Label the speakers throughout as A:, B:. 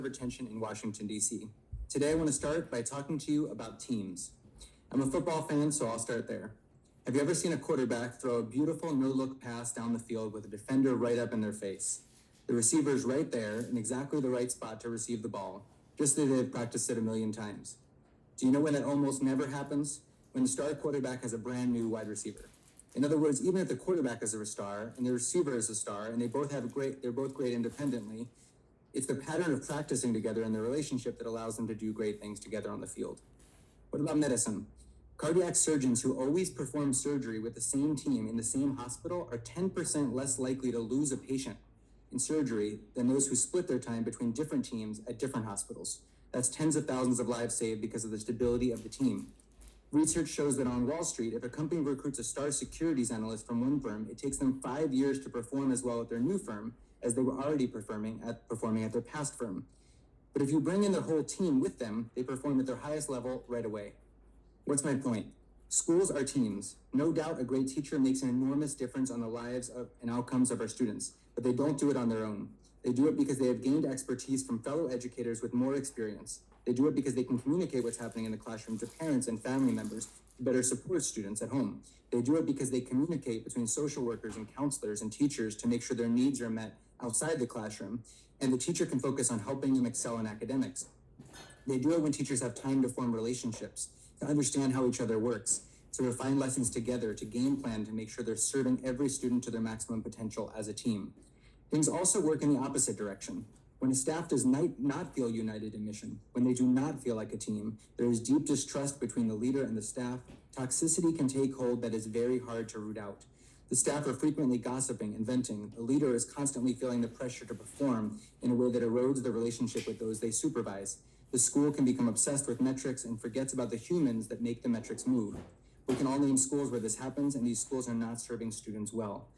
A: Retention in Washington, D.C. Today I want to start by talking to you about teams. I'm a football fan, so I'll start there. Have you ever seen a quarterback throw a beautiful no-look pass down the field with a defender right up in their face? The receiver's right there in exactly the right spot to receive the ball, just as they've practiced it a million times. Do you know when that almost never happens? When the star quarterback has a brand new wide receiver. In other words, even if the quarterback is a star and the receiver is a star and they're both great independently, it's the pattern of practicing together and the relationship that allows them to do great things together on the field. What about medicine? Cardiac surgeons who always perform surgery with the same team in the same hospital are 10% less likely to lose a patient in surgery than those who split their time between different teams at different hospitals. That's tens of thousands of lives saved because of the stability of the team. Research shows that on Wall Street, if a company recruits a star securities analyst from one firm, it takes them 5 years to perform as well at their new firm as they were already performing at their past firm. But if you bring in their whole team with them, they perform at their highest level right away. What's my point? Schools are teams. No doubt a great teacher makes an enormous difference on the lives and outcomes of our students, but they don't do it on their own. They do it because they have gained expertise from fellow educators with more experience. They do it because they can communicate what's happening in the classroom to parents and family members to better support students at home. They do it because they communicate between social workers and counselors and teachers to make sure their needs are met outside the classroom, and the teacher can focus on helping them excel in academics. They do it when teachers have time to form relationships, to understand how each other works, to refine lessons together, to game plan to make sure they're serving every student to their maximum potential as a team. Things also work in the opposite direction. When a staff does not feel united in mission, when they do not feel like a team, there is deep distrust between the leader and the staff. Toxicity can take hold that is very hard to root out. The staff are frequently gossiping and venting. The leader is constantly feeling the pressure to perform in a way that erodes the relationship with those they supervise. The school can become obsessed with metrics and forgets about the humans that make the metrics move. We can all name schools where this happens, and these schools are not serving students well.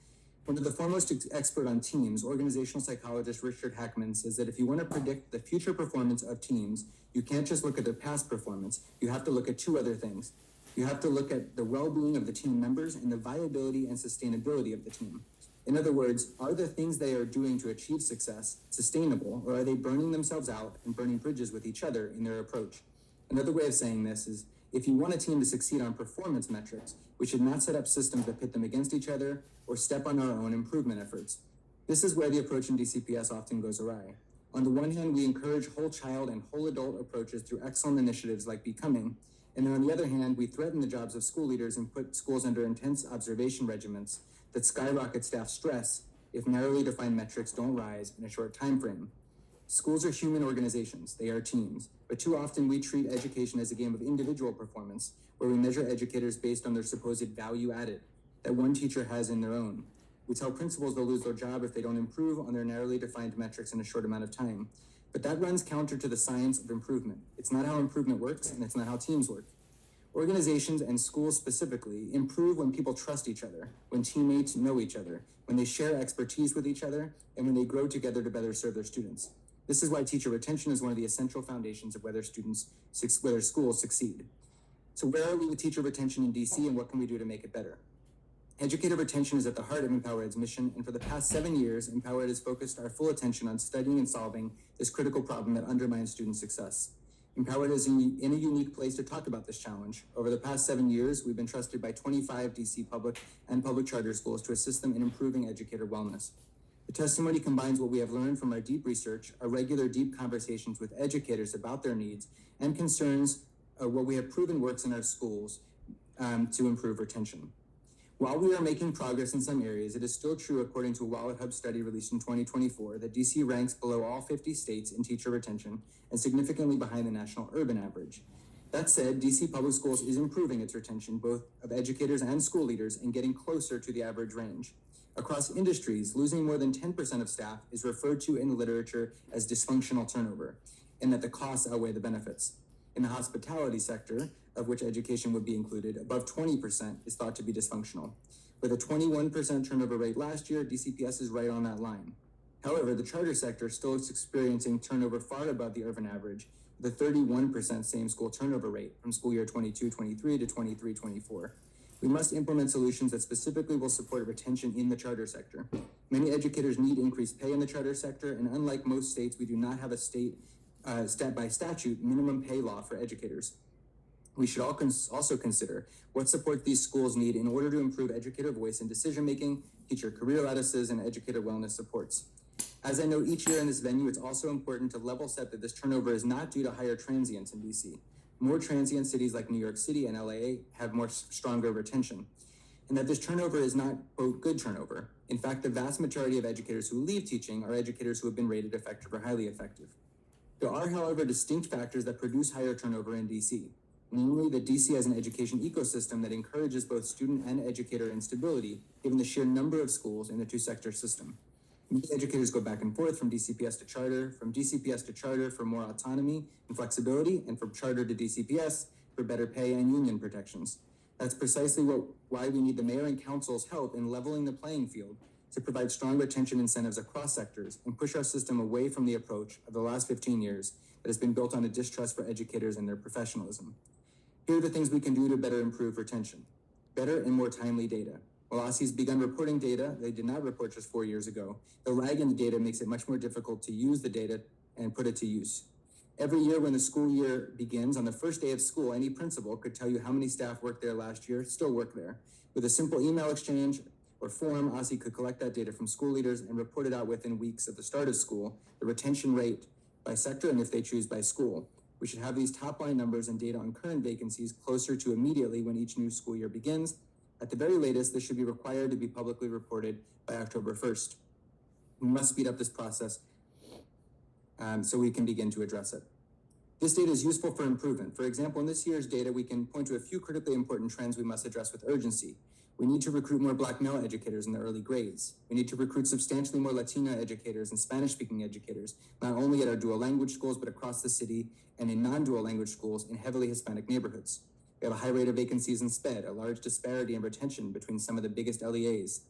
A: One of the foremost expert on teams, organizational psychologist Richard Hackman, says that if you want to predict the future performance of teams, you can't just look at their past performance. You have to look at two other things. You have to look at the well-being of the team members and the viability and sustainability of the team. In other words, are the things they are doing to achieve success sustainable, or are they burning themselves out and burning bridges with each other in their approach? Another way of saying this is, if you want a team to succeed on performance metrics, we should not set up systems that pit them against each other or step on our own improvement efforts. This is where the approach in DCPS often goes awry. On the one hand, we encourage whole child and whole adult approaches through excellent initiatives like Becoming, and then on the other hand, we threaten the jobs of school leaders and put schools under intense observation regimens that skyrocket staff stress if narrowly defined metrics don't rise in a short time frame. Schools are human organizations, they are teams, but too often we treat education as a game of individual performance, where we measure educators based on their supposed value added that one teacher has in their own. We tell principals they'll lose their job if they don't improve on their narrowly defined metrics in a short amount of time. But that runs counter to the science of improvement. It's not how improvement works, and it's not how teams work. Organizations and schools specifically improve when people trust each other, when teammates know each other, when they share expertise with each other, and when they grow together to better serve their students. This is why teacher retention is one of the essential foundations of whether schools succeed. So where are we with teacher retention in DC, and what can we do to make it better? Educator retention is at the heart of EmpowerEd's mission, and for the past 7 years, EmpowerEd has focused our full attention on studying and solving this critical problem that undermines student success. EmpowerEd is in a unique place to talk about this challenge. Over the past 7 years, we've been trusted by 25 DC public and public charter schools to assist them in improving educator wellness. The testimony combines what we have learned from our deep research, our regular deep conversations with educators about their needs, and concerns what we have proven works in our schools to improve retention. While we are making progress in some areas, it is still true, according to a Wallet Hub study released in 2024, that DC ranks below all 50 states in teacher retention and significantly behind the national urban average. That said, DC Public Schools is improving its retention, both of educators and school leaders, and getting closer to the average range. Across industries, losing more than 10% of staff is referred to in the literature as dysfunctional turnover, and that the costs outweigh the benefits. In the hospitality sector, of which education would be included, above 20% is thought to be dysfunctional. With a 21% turnover rate last year, DCPS is right on that line. However, the charter sector still is experiencing turnover far above the urban average, with a 31% same-school turnover rate from school year 22-23 to 23-24. We must implement solutions that specifically will support retention in the charter sector. Many educators need increased pay in the charter sector, and unlike most states, we do not have a state by statute minimum pay law for educators. We should also consider what support these schools need in order to improve educator voice in decision-making, teacher career lattices, and educator wellness supports. As I note each year in this venue, it's also important to level set that this turnover is not due to higher transients in DC. More transient cities like New York City and LA have stronger retention, and that this turnover is not, quote, good turnover. In fact, the vast majority of educators who leave teaching are educators who have been rated effective or highly effective. There are, however, distinct factors that produce higher turnover in DC. Namely, that DC has an education ecosystem that encourages both student and educator instability, given the sheer number of schools in the two-sector system. Many educators go back and forth from DCPS to charter, from DCPS to charter for more autonomy and flexibility, and from charter to DCPS for better pay and union protections. That's precisely why we need the mayor and council's help in leveling the playing field to provide strong retention incentives across sectors and push our system away from the approach of the last 15 years that has been built on a distrust for educators and their professionalism. Here are the things we can do to better improve retention. Better and more timely data. While OSSE's begun reporting data they did not report just 4 years ago, the lag in the data makes it much more difficult to use the data and put it to use. Every year when the school year begins, on the first day of school, any principal could tell you how many staff worked there last year, still work there. With a simple email exchange or form, OSSE could collect that data from school leaders and report it out within weeks of the start of school, the retention rate by sector, and if they choose by school. We should have these top-line numbers and data on current vacancies closer to immediately when each new school year begins. At the very latest, this should be required to be publicly reported by October 1st. We must speed up this process so we can begin to address it. This data is useful for improvement. For example, in this year's data, we can point to a few critically important trends we must address with urgency. We need to recruit more Black male educators in the early grades. We need to recruit substantially more Latina educators and Spanish-speaking educators, not only at our dual language schools, but across the city and in non-dual language schools in heavily Hispanic neighborhoods. We have a high rate of vacancies in SPED, a large disparity in retention between some of the biggest LEAs.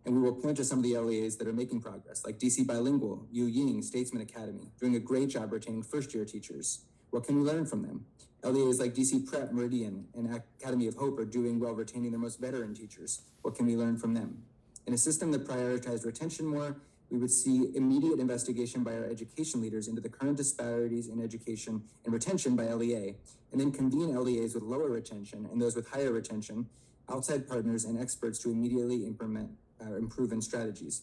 A: And we will point to some of the LEAs that are making progress, like DC Bilingual, Yu Ying, Statesman Academy, doing a great job retaining first-year teachers. What can we learn from them? LEAs like DC Prep, Meridian, and Academy of Hope are doing well retaining their most veteran teachers. What can we learn from them? In a system that prioritized retention more, we would see immediate investigation by our education leaders into the current disparities in education and retention by LEA, and then convene LEAs with lower retention and those with higher retention, outside partners and experts to immediately implement improvement strategies.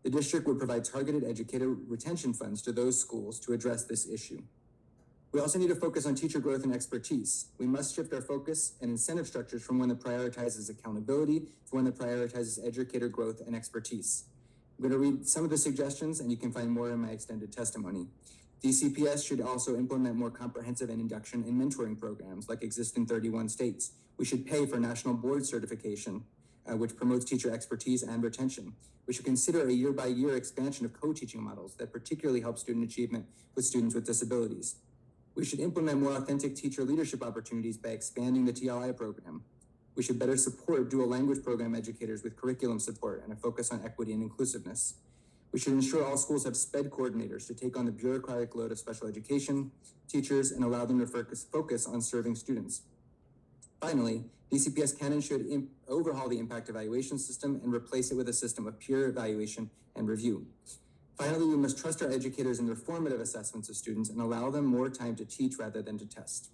A: The district would provide targeted educator retention funds to those schools to address this issue. We also need to focus on teacher growth and expertise. We must shift our focus and incentive structures from one that prioritizes accountability to one that prioritizes educator growth and expertise. I'm going to read some of the suggestions, and you can find more in my extended testimony. DCPS should also implement more comprehensive and induction and mentoring programs like exist in 31 states. We should pay for national board certification, which promotes teacher expertise and retention. We should consider a year-by-year expansion of co-teaching models that particularly help student achievement with students with disabilities. We should implement more authentic teacher leadership opportunities by expanding the TLI program. We should better support dual language program educators with curriculum support and a focus on equity and inclusiveness. We should ensure all schools have SPED coordinators to take on the bureaucratic load of special education teachers and allow them to focus on serving students. Finally, DCPS can and should overhaul the impact evaluation system and replace it with a system of peer evaluation and review. Finally, we must trust our educators in their formative assessments of students and allow them more time to teach rather than to test.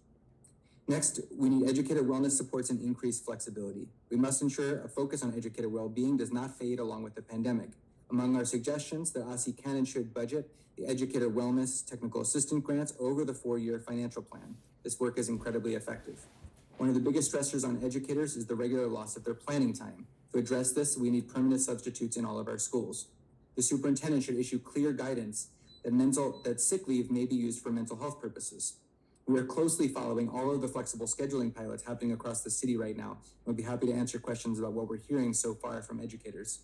A: Next, we need educator wellness supports and increased flexibility. We must ensure a focus on educator well-being does not fade along with the pandemic. Among our suggestions, that OSSE can and should budget the educator wellness technical assistant grants over the 4-year financial plan. This work is incredibly effective. One of the biggest stressors on educators is the regular loss of their planning time. To address this, we need permanent substitutes in all of our schools. The superintendent should issue clear guidance that sick leave may be used for mental health purposes. We are closely following all of the flexible scheduling pilots happening across the city right now. We'll be happy to answer questions about what we're hearing so far from educators.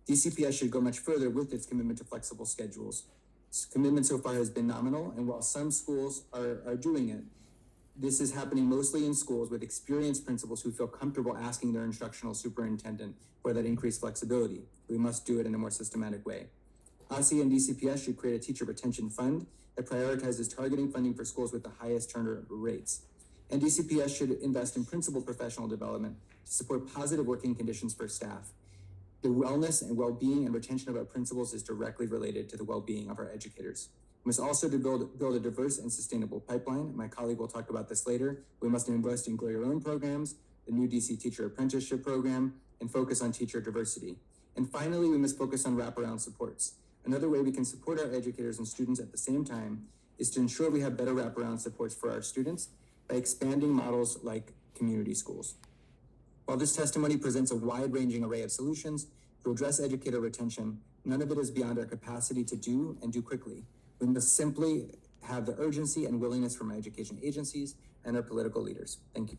A: DCPS should go much further with its commitment to flexible schedules. Its commitment so far has been nominal, and while some schools are doing it, this is happening mostly in schools with experienced principals who feel comfortable asking their instructional superintendent for that increased flexibility. We must do it in a more systematic way. OSSE and DCPS should create a teacher retention fund that prioritizes targeting funding for schools with the highest turnover rates. And DCPS should invest in principal professional development to support positive working conditions for staff. The wellness and well-being and retention of our principals is directly related to the well-being of our educators. We must also build a diverse and sustainable pipeline. My colleague will talk about this later. We must invest in grow your own programs, the new DC teacher apprenticeship program, and focus on teacher diversity. And finally, we must focus on wraparound supports. Another way we can support our educators and students at the same time is to ensure we have better wraparound supports for our students by expanding models like community schools. While this testimony presents a wide-ranging array of solutions to address educator retention, none of it is beyond our capacity to do and do quickly. We must simply have the urgency and willingness from our education agencies and our political leaders. Thank you.